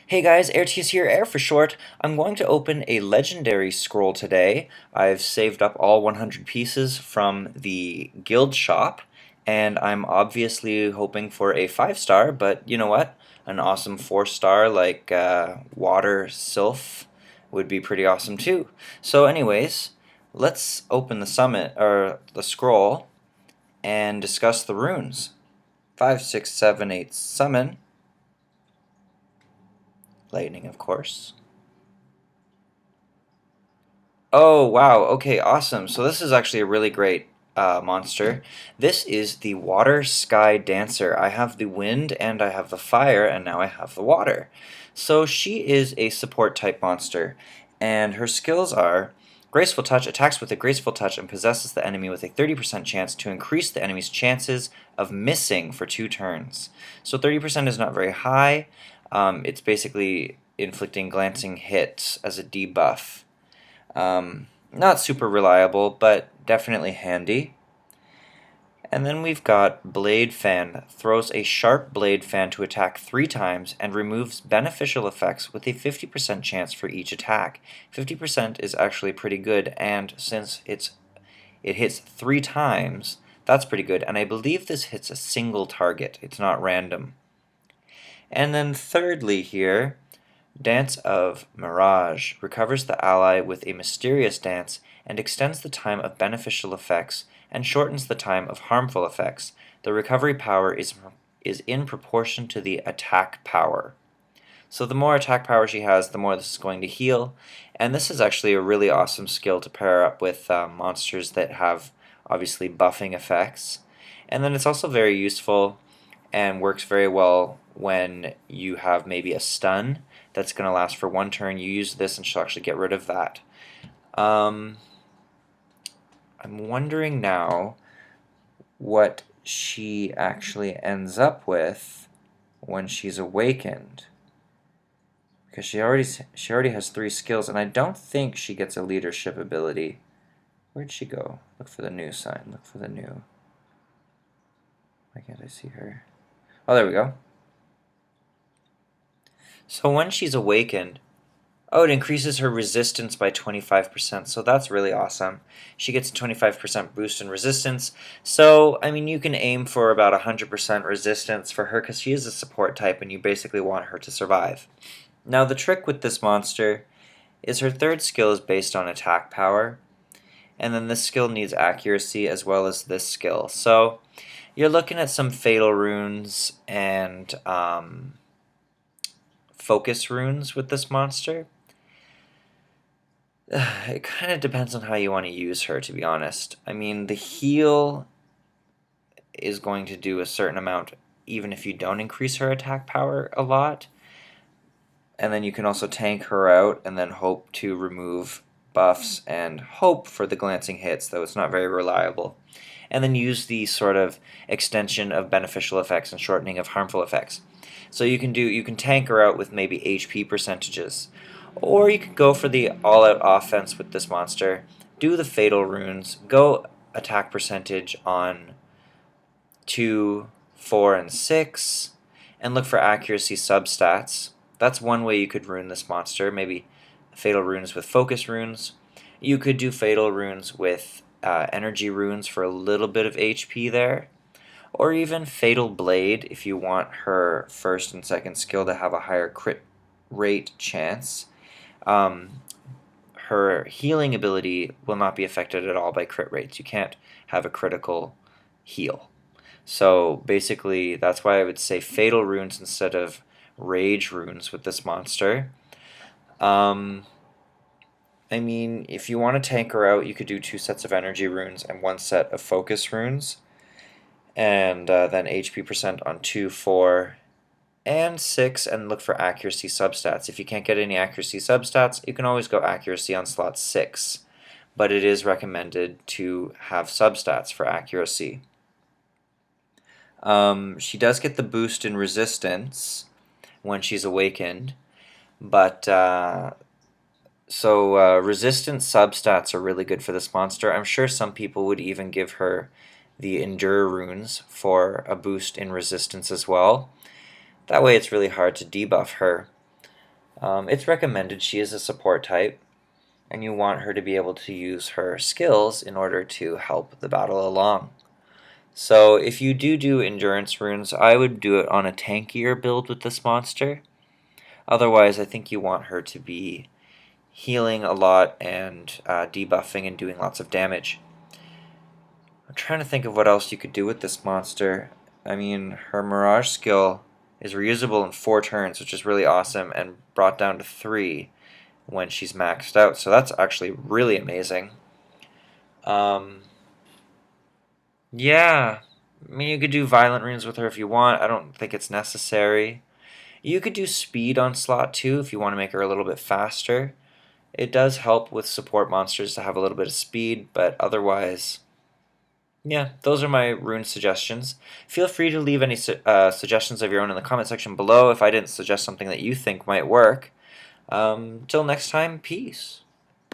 Hey guys, AirT's here, Air for short. I'm going to open a legendary scroll today. I've saved up all 100 pieces from the guild shop, and I'm obviously hoping for a 5-star, but you know what? An awesome 4-star like Water Sylph would be pretty awesome too. So anyways, let's open the summit, or the scroll, and discuss the runes. 5, 6, 7, 8, summon. Lightning, of course. Oh, wow. Okay, awesome. So this is actually a really great monster. This is the Water Sky Dancer. I have the wind and I have the fire, and now I have the water. So she is a support type monster, and her skills are Graceful Touch, attacks with a graceful touch and possesses the enemy with a 30% chance to increase the enemy's chances of missing for 2 turns. So 30% is not very high. It's basically inflicting glancing hits as a debuff. Not super reliable, but definitely handy. And then we've got Blade Fan. Throws a sharp blade fan to attack 3 times and removes beneficial effects with a 50% chance for each attack. 50% is actually pretty good, and since it hits 3 times, that's pretty good. And I believe this hits a single target. It's not random. And then thirdly here, Dance of Mirage recovers the ally with a mysterious dance and extends the time of beneficial effects and shortens the time of harmful effects. The recovery power is in proportion to the attack power. So the more attack power she has, the more this is going to heal. And this is actually a really awesome skill to pair up with monsters that have obviously buffing effects. And then it's also very useful and works very well when you have maybe a stun that's going to last for 1 turn. You use this and she'll actually get rid of that. I'm wondering now what she actually ends up with when she's awakened, because she already has 3 skills, and I don't think she gets a leadership ability. Where'd she go? Look for the new sign. Look for the new. Why can't I see her? Oh, there we go. So when she's awakened, oh, it increases her resistance by 25%, so that's really awesome. She gets a 25% boost in resistance, so, I mean, you can aim for about 100% resistance for her because she is a support type and you basically want her to survive. Now, the trick with this monster is her 3rd skill is based on attack power, and then this skill needs accuracy as well as this skill. So, you're looking at some fatal runes and focus runes with this monster. It kind of depends on how you want to use her, to be honest. I mean, the heal is going to do a certain amount even if you don't increase her attack power a lot. And then you can also tank her out and then hope to remove buffs and hope for the glancing hits, though it's not very reliable. And then use the sort of extension of beneficial effects and shortening of harmful effects. So you can tank her out with maybe HP percentages. Or you could go for the all-out offense with this monster, do the fatal runes, go attack percentage on 2, 4, and 6, and look for accuracy substats. That's one way you could rune this monster, maybe fatal runes with focus runes. You could do fatal runes with energy runes for a little bit of HP there. Or even Fatal Blade if you want her 1st and 2nd skill to have a higher crit rate chance. Her healing ability will not be affected at all by crit rates. You can't have a critical heal. So basically, that's why I would say Fatal Runes instead of Rage Runes with this monster. I mean, if you want to tank her out, you could do 2 sets of Energy Runes and 1 set of Focus Runes. And then HP percent on 2, 4, and 6, and look for accuracy substats. If you can't get any accuracy substats, you can always go accuracy on slot 6, but it is recommended to have substats for accuracy. She does get the boost in resistance when she's awakened, but resistance substats are really good for this monster. I'm sure some people would even give her the Endure runes for a boost in resistance as well. That way it's really hard to debuff her. It's recommended she is a support type, and you want her to be able to use her skills in order to help the battle along. So if you do endurance runes, I would do it on a tankier build with this monster. Otherwise, I think you want her to be healing a lot and debuffing and doing lots of damage. I'm trying to think of what else you could do with this monster. I mean, her Mirage skill is reusable in 4 turns, which is really awesome, and brought down to 3 when she's maxed out. So that's actually really amazing. Um, yeah, I mean, you could do Violent Runes with her if you want. I don't think it's necessary. You could do Speed on slot too if you want to make her a little bit faster. It does help with support monsters to have a little bit of speed, but otherwise, yeah, those are my rune suggestions. Feel free to leave any suggestions of your own in the comment section below if I didn't suggest something that you think might work. Till next time, peace.